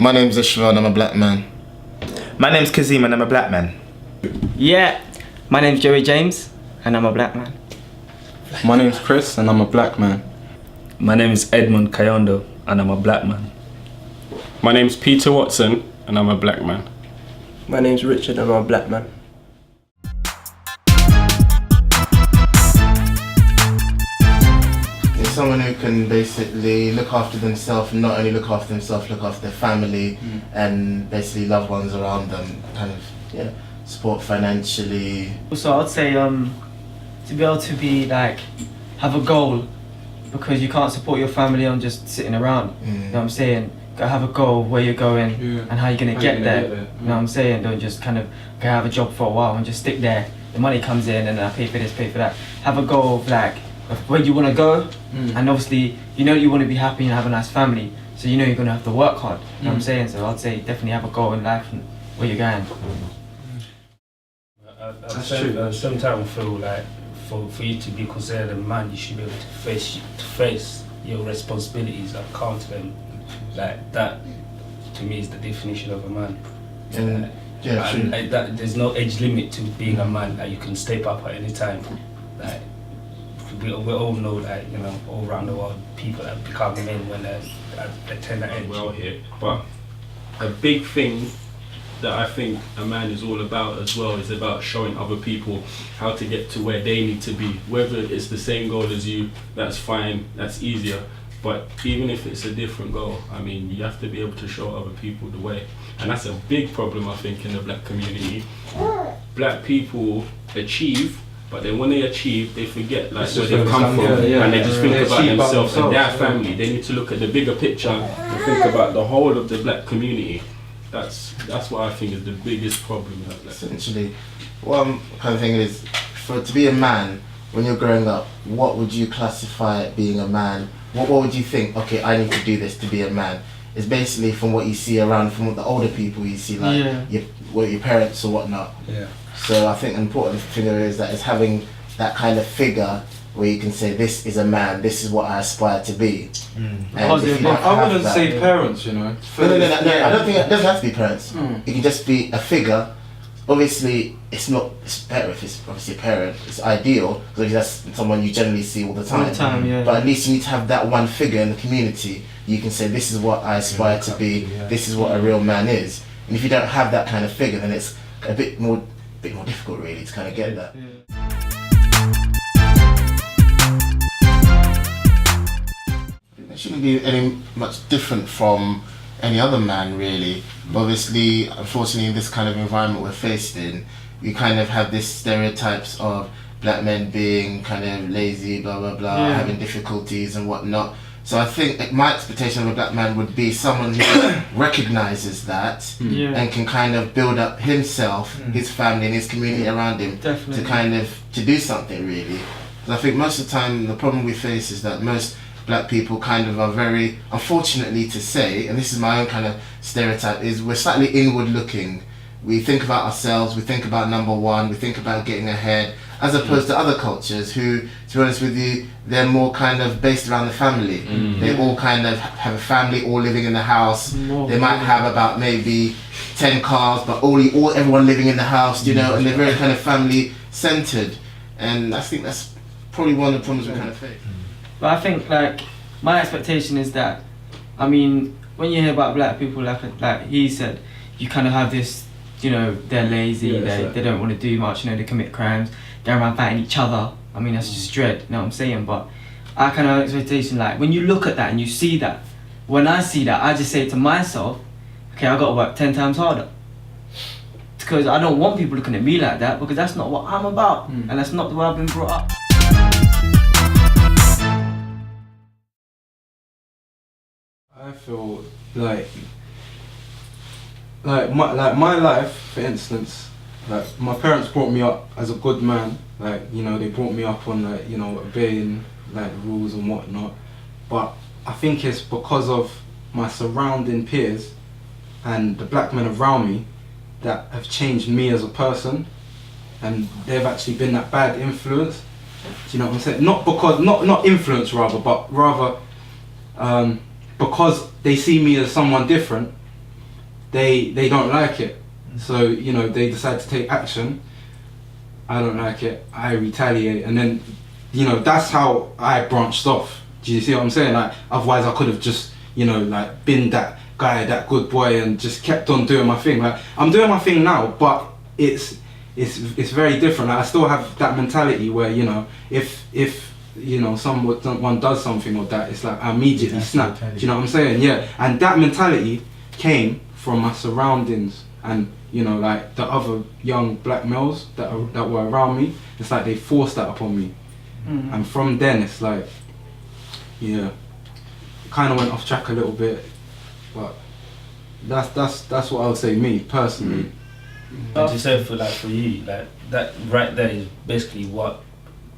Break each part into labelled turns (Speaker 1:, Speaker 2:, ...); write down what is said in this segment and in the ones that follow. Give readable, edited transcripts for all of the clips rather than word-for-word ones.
Speaker 1: My name's Ishmael and I'm a black man.
Speaker 2: My name's Kazim and I'm a black man.
Speaker 3: Yeah, my name's Joey James and I'm a black man.
Speaker 4: My name's Chris and I'm a black man.
Speaker 5: My name is Edmund Kayondo and I'm a black man.
Speaker 6: My name's Peter Watson and I'm a black man.
Speaker 7: My name's Richard and I'm a black man.
Speaker 1: It's someone who can basically look after themselves, and not only look after themselves, look after their family and basically loved ones around them, kind of support financially.
Speaker 3: So I'd say to be able to be like, have a goal, because you can't support your family on just sitting around. You know what I'm saying? Gotta have a goal of where you're going and how you're gonna get there. You know what I'm saying? Don't just kind of go have a job for a while and just stick there. The money comes in and I pay for this, pay for that. Have a goal of like of where you wanna go, and obviously you know you wanna be happy and have a nice family. So you know you're gonna have to work hard. You know what I'm saying? So I'd say definitely have a goal in life and where you're going.
Speaker 5: Sometimes I feel like for you to be considered a man, you should be able to face your responsibilities and counter them. Like that, to me, is the definition of a man.
Speaker 1: And true.
Speaker 5: Like that, there's no age limit to being a man. Like you can step up at any time. Like we all know that, you know, all around the world, people that become men when they're at a tender age.
Speaker 6: Well here, but a big thing that I think a man is all about as well is about showing other people how to get to where they need to be. Whether it's the same goal as you, that's fine, that's easier. But even if it's a different goal, I mean, you have to be able to show other people the way. And that's a big problem, I think, in the black community. Black people achieve, but then when they achieve, they forget like where they've come from, and they just think about themselves and their family. They need to look at the bigger picture and think about the whole of the black community. That's what I think is the biggest problem in that.
Speaker 1: Essentially, what I'm kind of thinking is, to be a man, when you're growing up, what would you classify being a man? What would you think, okay, I need to do this to be a man? It's basically from what you see around, from what the older people you see, like your parents or whatnot.
Speaker 4: Yeah.
Speaker 1: So I think an important thing is that is having that kind of figure where you can say, this is a man, this is what I aspire to be. And
Speaker 4: I wouldn't say parents, you know.
Speaker 1: No, I don't think it doesn't have to be parents. It can just be a figure. Obviously, it's better if it's obviously a parent. It's ideal because that's someone you generally see all the time. But at least you need to have that one figure in the community. You can say, this is what I aspire to be. This is what a real man is. And if you don't have that kind of figure, then it's a bit more difficult, really, to kind of get that. It shouldn't be any much different from any other man, really. But obviously, unfortunately, in this kind of environment we're faced in, we kind of have this stereotypes of black men being kind of lazy, blah blah blah, having difficulties and whatnot. So I think my expectation of a black man would be someone who recognises that and can kind of build up himself, his family and his community around him to do something, really. Because I think most of the time the problem we face is that most black people kind of are very, unfortunately to say, and this is my own kind of stereotype, is we're slightly inward looking. We think about ourselves, we think about number one, we think about getting ahead, as opposed to other cultures who, to be honest with you, they're more kind of based around the family. They all kind of have a family, all living in the house. They might have about maybe 10 cars, but everyone living in the house, you know, and they're very kind of family centered. And I think that's probably one of the problems we kind of face.
Speaker 3: But I think, like, my expectation is that, I mean, when you hear about black people, like he said, you kind of have this, you know, they're lazy, they don't want to do much, you know, they commit crimes, they're around fighting each other. I mean, that's just dread, you know what I'm saying? But I kind of have an expectation, like, when you look at that and you see that, when I see that, I just say to myself, okay, I got to work 10 times harder. Because I don't want people looking at me like that, because that's not what I'm about, and that's not the way I've been brought up.
Speaker 4: I feel like my life, for instance, like my parents brought me up as a good man. Like, you know, they brought me up on, like, you know, obeying like rules and whatnot. But I think it's because of my surrounding peers and the black men around me that have changed me as a person, and they've actually been that bad influence. Do you know what I'm saying? Not influence rather, but rather because they see me as someone different, they don't like it. So, you know, they decide to take action. I don't like it, I retaliate, and then, you know, that's how I branched off. Do you see what I'm saying? Like, otherwise I could have just, you know, like, been that guy, that good boy, and just kept on doing my thing. Like, I'm doing my thing now, but it's very different. Like, I still have that mentality where, you know, if you know, someone does something or that, it's like I immediately snap. Do you know what I'm saying? Yeah, and that mentality came from my surroundings, and, you know, like the other young black males that were around me. It's like they forced that upon me, and from then it's like, yeah, kind of went off track a little bit, but that's what I would say, me personally.
Speaker 5: And to say for you, like that right there is basically what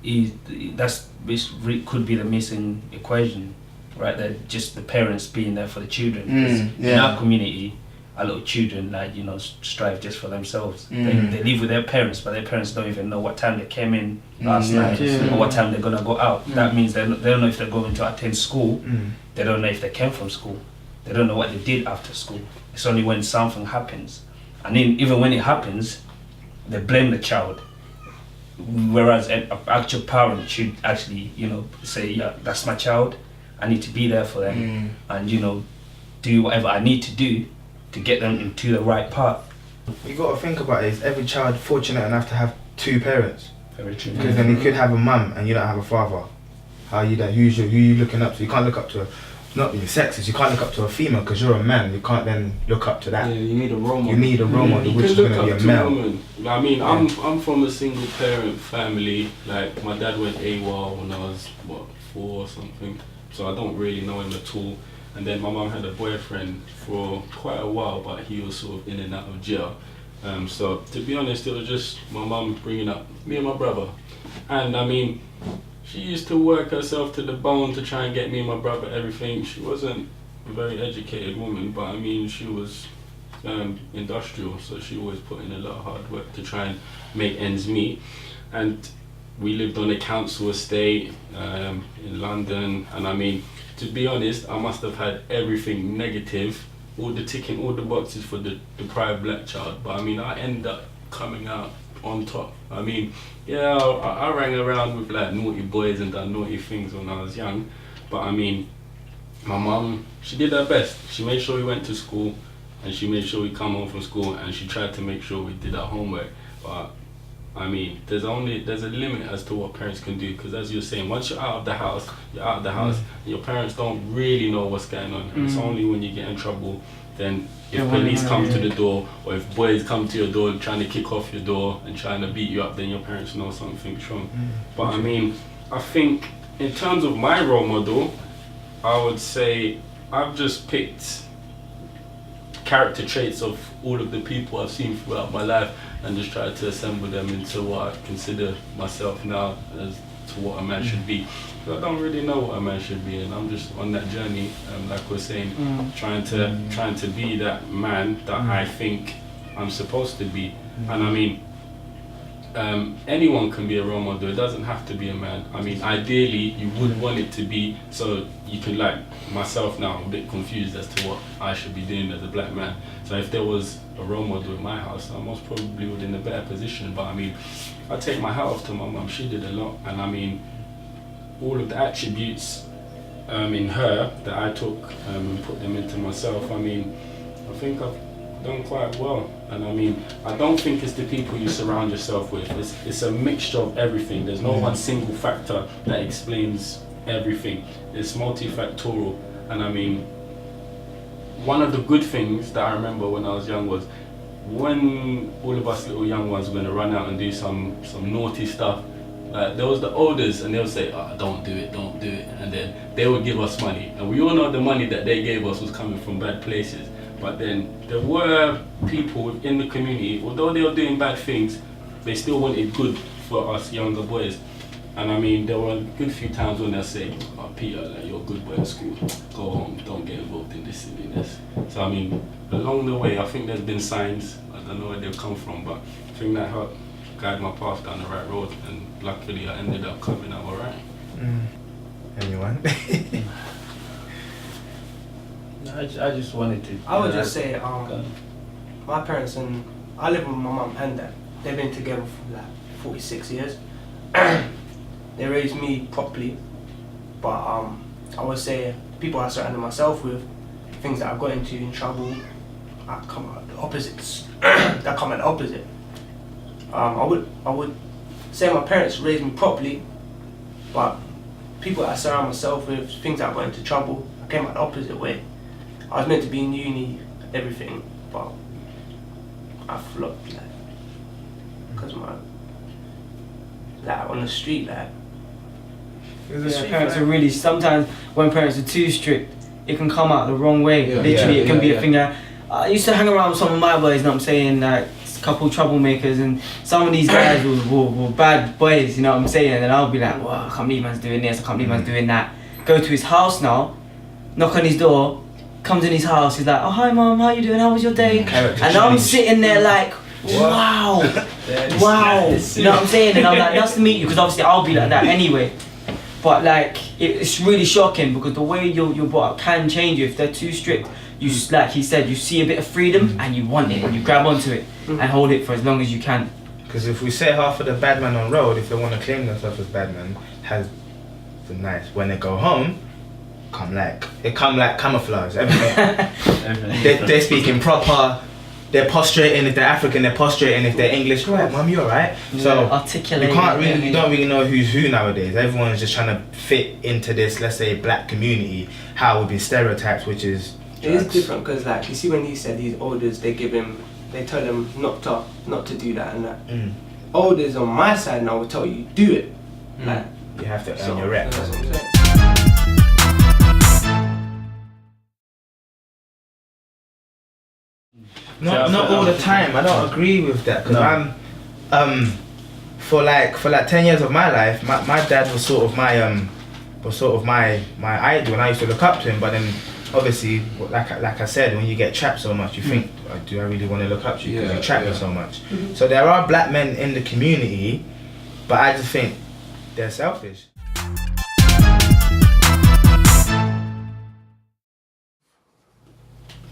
Speaker 5: could be the missing equation, right there. Just the parents being there for the children. 'Cause in our community, our little children, like, you know, strive just for themselves. They live with their parents, but their parents don't even know what time they came in last night or what time they're gonna go out. That means they don't know if they're going to attend school. They don't know if they came from school. They don't know what they did after school. It's only when something happens, and then even when it happens, they blame the child. Whereas an actual parent should actually, you know, say, yeah, that's my child. I need to be there for them, and, you know, do whatever I need to do to get them into the right path.
Speaker 2: You got to think about it. Is every child fortunate enough to have two parents?
Speaker 5: Very true.
Speaker 2: Because then you could have a mum and you don't have a father. How are you there? Who you looking up to? You can't look up to not being sexist. You can't look up to a female because you're a man. You can't then look up to that.
Speaker 4: Yeah, you need a role model.
Speaker 2: You need a role model,
Speaker 6: You
Speaker 2: which is
Speaker 6: can
Speaker 2: going
Speaker 6: look
Speaker 2: to
Speaker 6: up
Speaker 2: be a male.
Speaker 6: woman. I mean, I'm from a single parent family. Like, my dad went AWOL when I was 4 or something, so I don't really know him at all. And then my mum had a boyfriend for quite a while, but he was sort of in and out of jail. So to be honest, it was just my mum bringing up me and my brother. And I mean, she used to work herself to the bone to try and get me and my brother everything. She wasn't a very educated woman, but I mean, she was industrial, so she always put in a lot of hard work to try and make ends meet. And we lived on a council estate in London, and I mean, to be honest, I must have had everything negative, ticking all the boxes for the deprived black child, but I mean, I ended up coming out on top. I mean, yeah, I rang around with like naughty boys and done naughty things when I was young, but I mean, my mum, she did her best. She made sure we went to school, and she made sure we come home from school, and she tried to make sure we did our homework. But I mean, there's a limit as to what parents can do, because as you're saying, once you're out of the house, your parents don't really know what's going on. And it's only when you get in trouble, then if police come to the door, or if boys come to your door and trying to kick off your door and trying to beat you up, then your parents know something's wrong. But I mean, I think in terms of my role model, I would say I've just picked character traits of all of the people I've seen throughout my life and just tried to assemble them into what I consider myself now as to what a man should be. But I don't really know what a man should be, and I'm just on that journey, like we're saying, trying to be that man that I think I'm supposed to be. And I mean, anyone can be a role model. It doesn't have to be a man. I mean, ideally, you would want it to be so you can, like myself now, I'm a bit confused as to what I should be doing as a black man. So if there was a role model in my house, I most probably would in a better position. But I mean, I take my hat off to my mum. She did a lot, and I mean, all of the attributes in her that I took and put them into myself. I mean, I think I've done quite well. And I mean, I don't think it's the people you surround yourself with. It's a mixture of everything. There's no one single factor that explains everything. It's multifactorial. And I mean, one of the good things that I remember when I was young was when all of us little young ones were going to run out and do some naughty stuff. There was the elders, and they would say, oh, don't do it, and then they would give us money. And we all know the money that they gave us was coming from bad places. But then there were people within the community, although they were doing bad things, they still wanted good for us younger boys. And I mean, there were a good few times when they'll say, oh, Peter, like, you're a good boy at school, go home, don't get involved in this silliness. So I mean, along the way, I think there's been signs, I don't know where they've come from, but I think that helped guide my path down the right road, and luckily I ended up coming out alright.
Speaker 2: Anyone?
Speaker 5: I just wanted to.
Speaker 3: I would just say,
Speaker 8: my parents and I live with my mum and dad. They've been together for like 46 years. They raised me properly, but I would say people I surrounded myself with, things that I got into in trouble, I come out the opposites. That come out the opposite. I would say my parents raised me properly, but people I surround myself with, things that I got into trouble, I came out the opposite way. I was meant to be in uni, everything, but I flopped, like, because on the street, like.
Speaker 3: Yeah, parents are really, sometimes when parents are too strict, it can come out the wrong way.
Speaker 4: Yeah.
Speaker 3: Literally, it can be
Speaker 4: Yeah.
Speaker 3: a thing that I used to hang around with some of my boys, you know what I'm saying, like a couple troublemakers, and some of these guys were bad boys, you know what I'm saying, and I'll be like, wow, I can't believe man's doing this, I can't believe man's doing that. Go to his house now, knock on his door, comes in his house, he's like, oh hi mum, how you doing, how was your day?
Speaker 2: Character
Speaker 3: And I'm
Speaker 2: change.
Speaker 3: sitting there like, wow, wow, you know what I'm saying, and I'm like, nice to meet you, because obviously I'll be like that anyway. But like, it's really shocking because the way you're brought up can change you. If they're too strict, you like he said, you see a bit of freedom and you want it and you grab onto it and hold it for as long as you can.
Speaker 2: Because if we say half of the bad men on road, if they want to claim themselves as bad men, has the nice. When they go home, come like camouflage. Everything. They're speaking proper. They're prostrating. If they're African, they're prostrating. If they're English, right, mum, you alright? So
Speaker 3: articulate.
Speaker 2: you don't really know who's who nowadays. Everyone's just trying to fit into this, let's say, black community. How we've been stereotyped, which is.
Speaker 8: It is different because, like, you see, when he said these elders, they tell him not to do that and that. Elders on my side now will tell you do it. Like,
Speaker 2: You have to earn your rep.
Speaker 8: that's what I'm saying.
Speaker 2: Not all the time. I don't agree with that because I'm for like 10 years of my life, my dad was sort of my idol and I used to look up to him. But then obviously, like I said, when you get trapped so much, you think, do I really want to look up to you because you trap me so much? So there are black men in the community, but I just think they're selfish.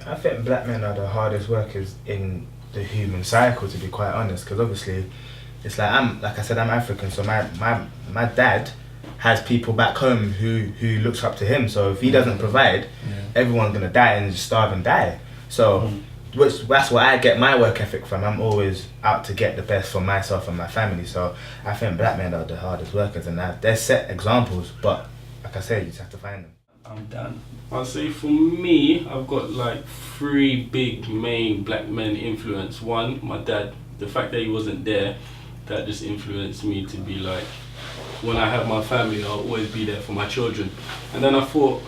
Speaker 2: I think black men are the hardest workers in the human cycle, to be quite honest, because obviously it's like I'm African, so my dad has people back home who looks up to him, so if he doesn't provide, everyone's gonna die and just starve and die. So that's where I get my work ethic from. I'm always out to get the best for myself and my family, so I think black men are the hardest workers, and they're set examples, but like I said, you just have to find them.
Speaker 5: I'm done.
Speaker 6: I'll say for me, I've got like 3 big main black men influence. One, my dad. The fact that he wasn't there, that just influenced me to be like, when I have my family, I'll always be there for my children. And then I thought,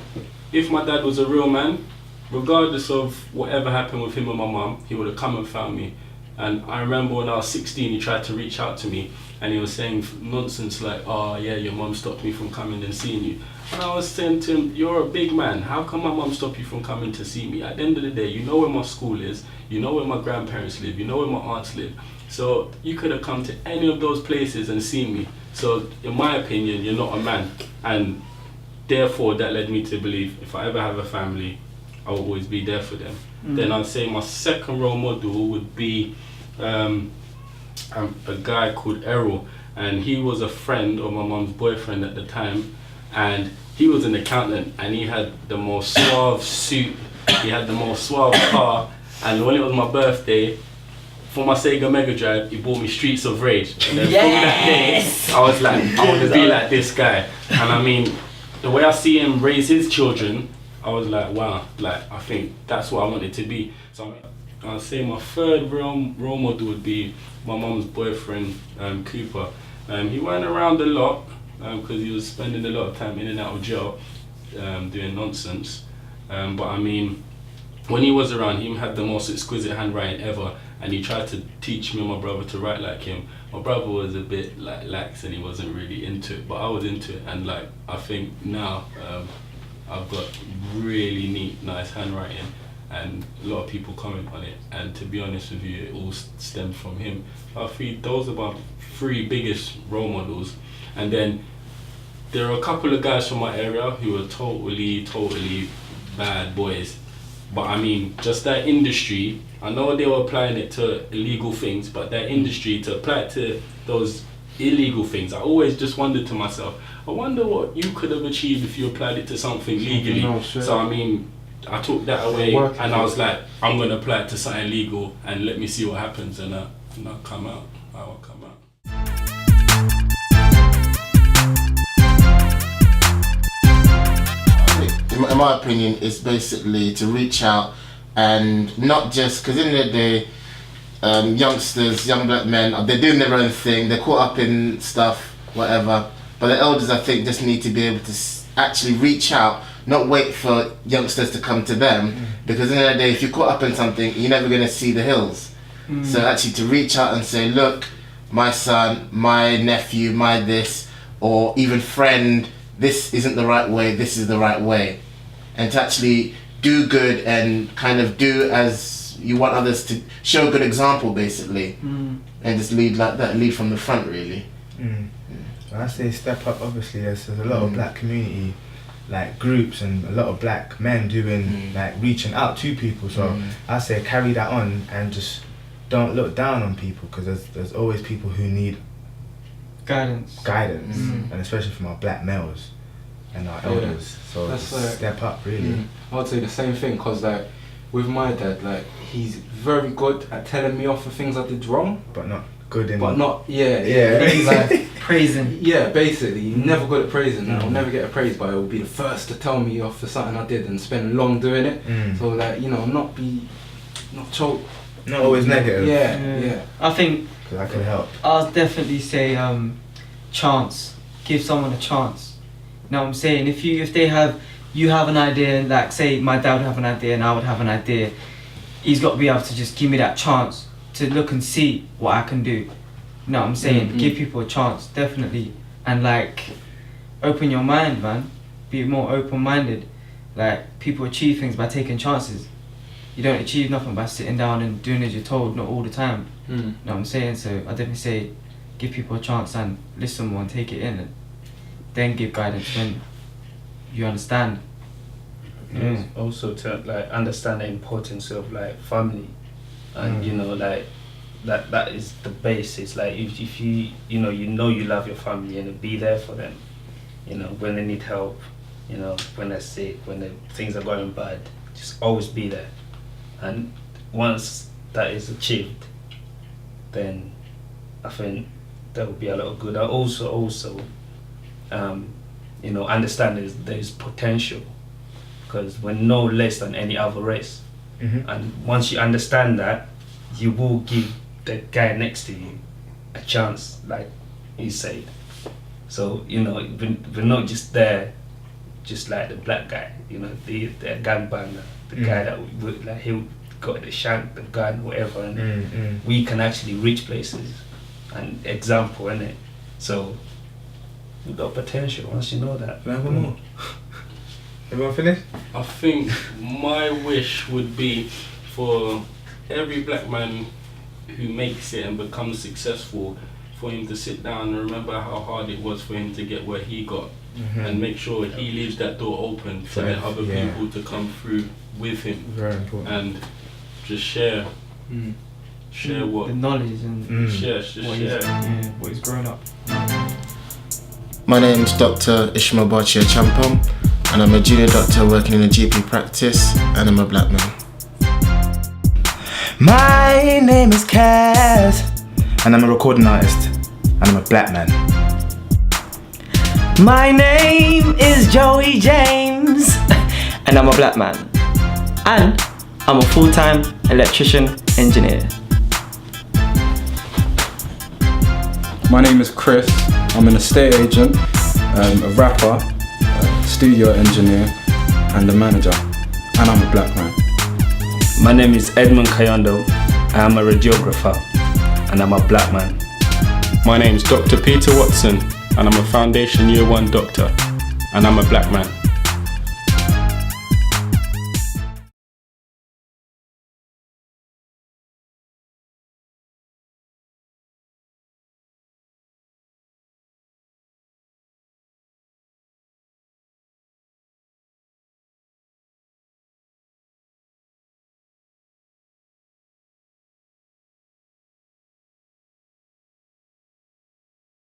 Speaker 6: if my dad was a real man, regardless of whatever happened with him and my mum, he would have come and found me. And I remember when I was 16, he tried to reach out to me and he was saying nonsense like, oh yeah, your mum stopped me from coming and seeing you. And I was saying to him, you're a big man, how come my mum stopped you from coming to see me? At the end of the day, you know where my school is, you know where my grandparents live, you know where my aunts live. So you could have come to any of those places and seen me. So in my opinion, you're not a man. And therefore that led me to believe if I ever have a family, I will always be there for them. Then I'd say my second role model would be a guy called Errol, and he was a friend of my mum's boyfriend at the time, and he was an accountant and he had the most suave suit, he had the most suave car, and when it was my birthday, for my Sega Mega Drive, he bought me Streets of Rage. And then from that day, I was like, I want to be like this guy. And I mean, the way I see him raise his children, I was like, wow, like I think that's what I wanted to be. So I'll say my third role model would be my mum's boyfriend, Cooper. He went around a lot because he was spending a lot of time in and out of jail doing nonsense. But I mean, when he was around, he had the most exquisite handwriting ever, and he tried to teach me and my brother to write like him. My brother was a bit like lax and he wasn't really into it, but I was into it, and like I think now I've got really neat, nice handwriting, and a lot of people comment on it. And to be honest with you, it all stems from him. I think those are my 3 biggest role models, and then there are a couple of guys from my area who are totally bad boys. But I mean, just that industry, I know they were applying it to illegal things, but their industry, to apply it to those illegal things, I always just wondered to myself, I wonder what you could have achieved if you applied it to something legally.
Speaker 4: No, sure.
Speaker 6: So I mean, I took that away and I was like, I'm gonna apply it to something legal and let me see what happens, and I'll come out. I will come out.
Speaker 1: In my opinion, it's basically to reach out and not just, because in the day, youngsters, young black men, they're doing their own thing, they're caught up in stuff, whatever, but the elders, I think, just need to be able to actually reach out, not wait for youngsters to come to them, because in the day, if you're caught up in something, you're never going to see the hills. So actually to reach out and say, look, my son, my nephew, my this, or even friend, this isn't the right way, this is the right way. And to actually do good and kind of do as you want others to, show a good example basically, and just lead like that, lead from the front really.
Speaker 2: When I say step up, obviously there's a lot of black community like groups and a lot of black men doing like reaching out to people, so I say carry that on and just don't look down on people, because there's always people who need
Speaker 3: Guidance.
Speaker 2: and especially from our black males and our elders, so
Speaker 4: That's
Speaker 2: just
Speaker 4: like-
Speaker 2: step up really.
Speaker 4: I would say the same thing, because like with my dad, like he's very good at telling me off for things I did wrong,
Speaker 2: But not good in
Speaker 4: but not
Speaker 2: Yeah.
Speaker 4: like,
Speaker 3: Praising.
Speaker 4: yeah, basically, you're never good at praising. I'll never get a praise, but he'll be the first to tell me off for something I did and spend long doing it. So like, you know, not choke.
Speaker 2: not always negative.
Speaker 4: Yeah.
Speaker 3: I think
Speaker 2: Because I could help.
Speaker 3: I'll definitely say chance. Give someone a chance. You know what I'm saying? If you have an idea, like say my dad would have an idea and I would have an idea, he's got to be able to just give me that chance to look and see what I can do. You know what I'm saying? Give people a chance, definitely. And like, open your mind, man. Be more open-minded. Like, people achieve things by taking chances. You don't achieve nothing by sitting down and doing as you're told, not all the time. You know what I'm saying? So I definitely say give people a chance and listen more and take it in, and then give guidance when you understand.
Speaker 5: Also to like understand the importance of like family, and you know, like that is the basis. Like if you know you love your family, and be there for them, you know, when they need help, you know, when they're sick, when things are going bad, just always be there. And once that is achieved, then I think there will be a lot of good. I also you know, understand there's potential, because we're no less than any other race. And once you understand that, you will give the guy next to you a chance, like you said. So, you know, we're not just there just like the black guy, you know, the gangbanger, the guy that would, like, he'll got the shank, the gun, whatever, and we can actually reach places. And example, innit? So we've got potential once you know that.
Speaker 2: Everyone finished?
Speaker 6: I think my wish would be for every black man who makes it and becomes successful, for him to sit down and remember how hard it was for him to get where he got, and make sure he leaves that door open for the other people to come through with him.
Speaker 2: Very important.
Speaker 6: And just share what
Speaker 3: The knowledge and
Speaker 6: share.
Speaker 3: what he's grown up.
Speaker 1: My name's Dr. Ishmael Bachia Champom, and I'm a junior doctor working in a GP practice, and I'm a black man.
Speaker 2: My name is Kaz, and I'm a recording artist, and I'm a black man.
Speaker 3: My name is Joey James, and I'm a black man. And I'm a full-time electrician engineer.
Speaker 4: My name is Chris. I'm an estate agent, a rapper, a studio engineer, and a manager. And I'm a black man.
Speaker 5: My name is Edmund Kayondo. I am a radiographer, and I'm a black man.
Speaker 6: My name's Dr. Peter Watson, and I'm a Foundation Year 1 doctor, and I'm a black man.